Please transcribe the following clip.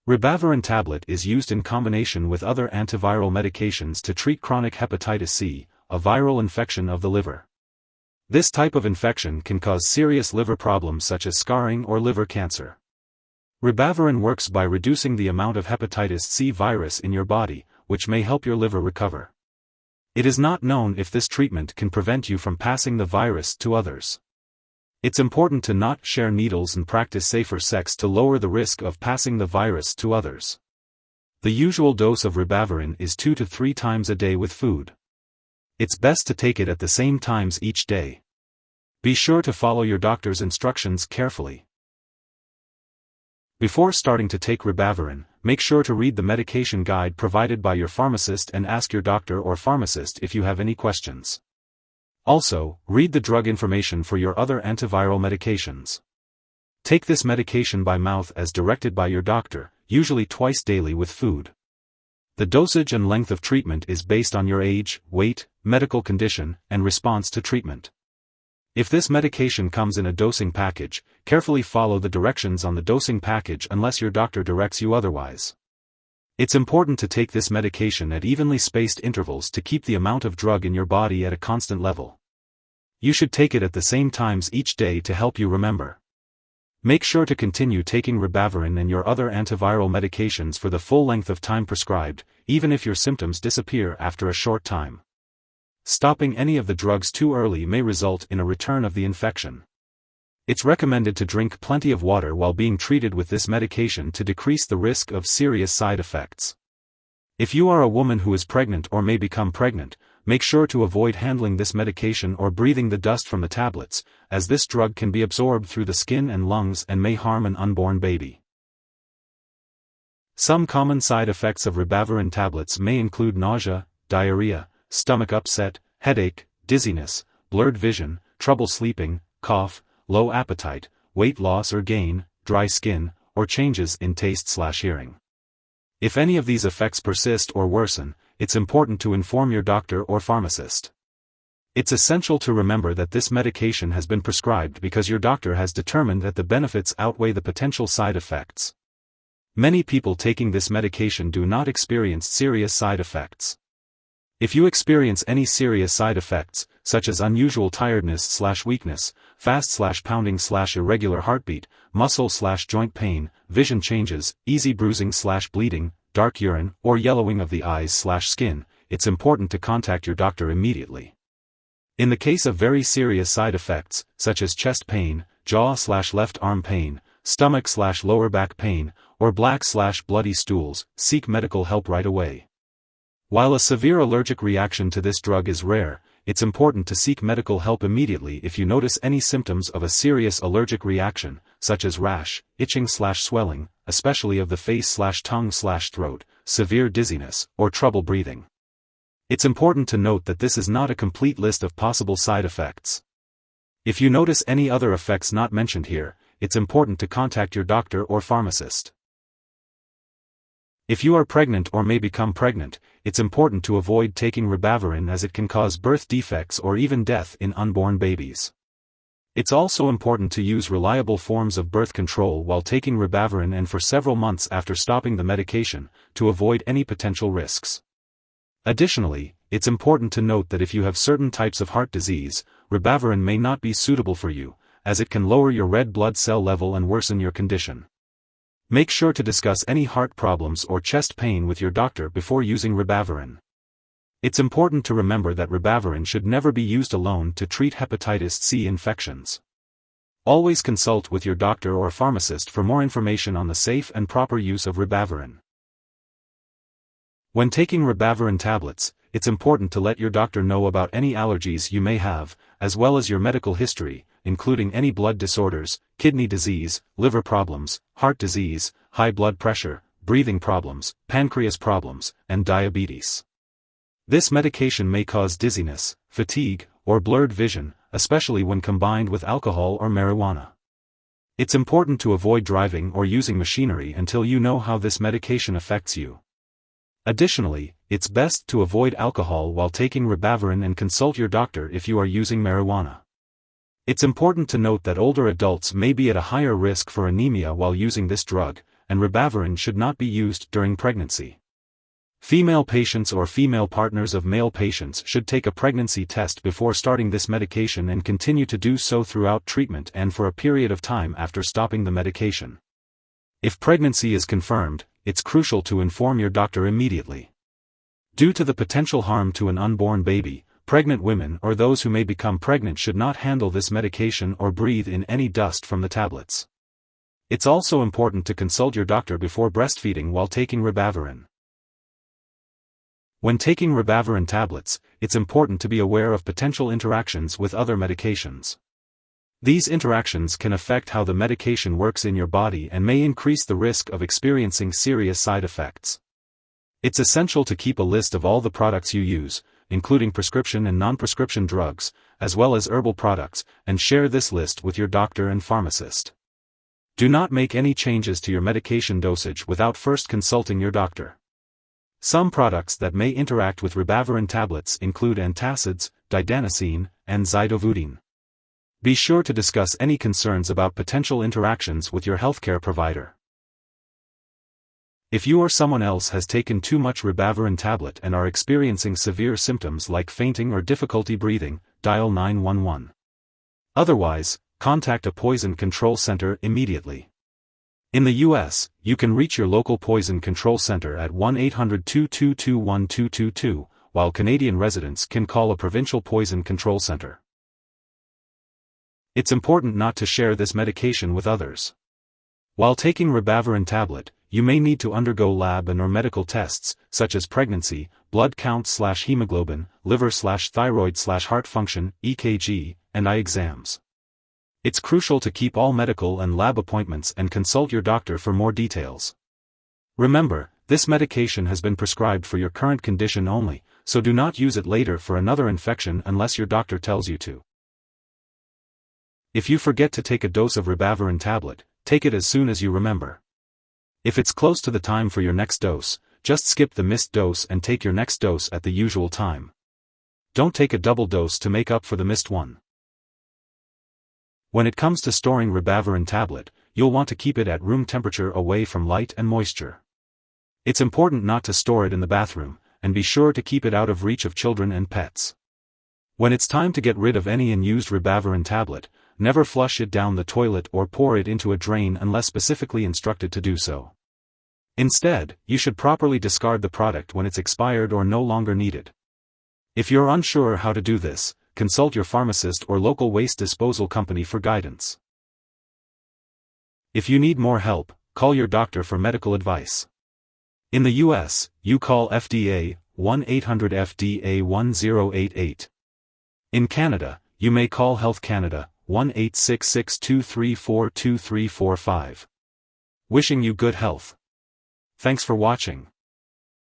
Ribavirin tablet is used in combination with other antiviral medications to treat chronic hepatitis C, a viral infection of the liver. This type of infection can cause serious liver problems such as scarring or liver cancer. Ribavirin works by reducing the amount of hepatitis C virus in your body, which may help your liver recover. It is not known if this treatment can prevent you from passing the virus to others. It's important to not share needles and practice safer sex to lower the risk of passing the virus to others. The usual dose of Ribavirin is 2 to 3 times a day with food. It's best to take it at the same times each day. Be sure to follow your doctor's instructions carefully. Before starting to take Ribavirin, make sure to read the medication guide provided by your pharmacist and ask your doctor or pharmacist if you have any questions. Also, read the drug information for your other antiviral medications. Take this medication by mouth as directed by your doctor, usually twice daily with food. The dosage and length of treatment is based on your age, weight, medical condition, and response to treatment. If this medication comes in a dosing package, carefully follow the directions on the dosing package unless your doctor directs you otherwise. It's important to take this medication at evenly spaced intervals to keep the amount of drug in your body at a constant level. You should take it at the same times each day to help you remember. Make sure to continue taking Ribavirin and your other antiviral medications for the full length of time prescribed, even if your symptoms disappear after a short time. Stopping any of the drugs too early may result in a return of the infection. It's recommended to drink plenty of water while being treated with this medication to decrease the risk of serious side effects. If you are a woman who is pregnant or may become pregnant, make sure to avoid handling this medication or breathing the dust from the tablets, as this drug can be absorbed through the skin and lungs and may harm an unborn baby. Some common side effects of Ribavirin tablets may include nausea, diarrhea, stomach upset, headache, dizziness, blurred vision, trouble sleeping, cough, low appetite, weight loss or gain, dry skin, or changes in taste/hearing. If any of these effects persist or worsen, it's important to inform your doctor or pharmacist. It's essential to remember that this medication has been prescribed because your doctor has determined that the benefits outweigh the potential side effects. Many people taking this medication do not experience serious side effects. If you experience any serious side effects, such as unusual tiredness/weakness, fast/pounding/irregular heartbeat, muscle/joint pain, vision changes, easy bruising/bleeding, dark urine, or yellowing of the eyes/skin, it's important to contact your doctor immediately. In the case of very serious side effects, such as chest pain, jaw/left arm pain, stomach/lower back pain, or black/bloody stools, seek medical help right away. While a severe allergic reaction to this drug is rare, it's important to seek medical help immediately if you notice any symptoms of a serious allergic reaction, such as rash, itching/swelling, especially of the face/tongue/throat, severe dizziness, or trouble breathing. It's important to note that this is not a complete list of possible side effects. If you notice any other effects not mentioned here, it's important to contact your doctor or pharmacist. If you are pregnant or may become pregnant, it's important to avoid taking Ribavirin as it can cause birth defects or even death in unborn babies. It's also important to use reliable forms of birth control while taking Ribavirin and for several months after stopping the medication, to avoid any potential risks. Additionally, it's important to note that if you have certain types of heart disease, Ribavirin may not be suitable for you, as it can lower your red blood cell level and worsen your condition. Make sure to discuss any heart problems or chest pain with your doctor before using Ribavirin. It's important to remember that Ribavirin should never be used alone to treat hepatitis C infections. Always consult with your doctor or pharmacist for more information on the safe and proper use of Ribavirin. When taking Ribavirin tablets, it's important to let your doctor know about any allergies you may have, as well as your medical history, including any blood disorders, kidney disease, liver problems, heart disease, high blood pressure, breathing problems, pancreas problems, and diabetes. This medication may cause dizziness, fatigue, or blurred vision, especially when combined with alcohol or marijuana. It's important to avoid driving or using machinery until you know how this medication affects you. Additionally, it's best to avoid alcohol while taking Ribavirin and consult your doctor if you are using marijuana. It's important to note that older adults may be at a higher risk for anemia while using this drug, and Ribavirin should not be used during pregnancy. Female patients or female partners of male patients should take a pregnancy test before starting this medication and continue to do so throughout treatment and for a period of time after stopping the medication. If pregnancy is confirmed, it's crucial to inform your doctor immediately. Due to the potential harm to an unborn baby, pregnant women or those who may become pregnant should not handle this medication or breathe in any dust from the tablets. It's also important to consult your doctor before breastfeeding while taking Ribavirin. When taking Ribavirin tablets, it's important to be aware of potential interactions with other medications. These interactions can affect how the medication works in your body and may increase the risk of experiencing serious side effects. It's essential to keep a list of all the products you use, including prescription and non-prescription drugs, as well as herbal products, and share this list with your doctor and pharmacist. Do not make any changes to your medication dosage without first consulting your doctor. Some products that may interact with Ribavirin tablets include antacids, didanosine, and zidovudine. Be sure to discuss any concerns about potential interactions with your healthcare provider. If you or someone else has taken too much Ribavirin tablet and are experiencing severe symptoms like fainting or difficulty breathing, dial 911. Otherwise, contact a poison control center immediately. In the U.S., you can reach your local poison control center at 1-800-222-1222, while Canadian residents can call a provincial poison control center. It's important not to share this medication with others. While taking Ribavirin tablet, you may need to undergo lab and/or medical tests, such as pregnancy, blood count/hemoglobin, liver/thyroid/heart function, EKG, and eye exams. It's crucial to keep all medical and lab appointments and consult your doctor for more details. Remember, this medication has been prescribed for your current condition only, so do not use it later for another infection unless your doctor tells you to. If you forget to take a dose of Ribavirin tablet, take it as soon as you remember. If it's close to the time for your next dose, just skip the missed dose and take your next dose at the usual time. Don't take a double dose to make up for the missed one. When it comes to storing Ribavirin tablet, you'll want to keep it at room temperature away from light and moisture. It's important not to store it in the bathroom, and be sure to keep it out of reach of children and pets. When it's time to get rid of any unused Ribavirin tablet, never flush it down the toilet or pour it into a drain unless specifically instructed to do so. Instead, you should properly discard the product when it's expired or no longer needed. If you're unsure how to do this, consult your pharmacist or local waste disposal company for guidance. If you need more help, call your doctor for medical advice. In the U.S., you call FDA, 1-800-FDA-1088. In Canada, you may call Health Canada, 1-866-234-2345. Wishing you good health. Thanks for watching.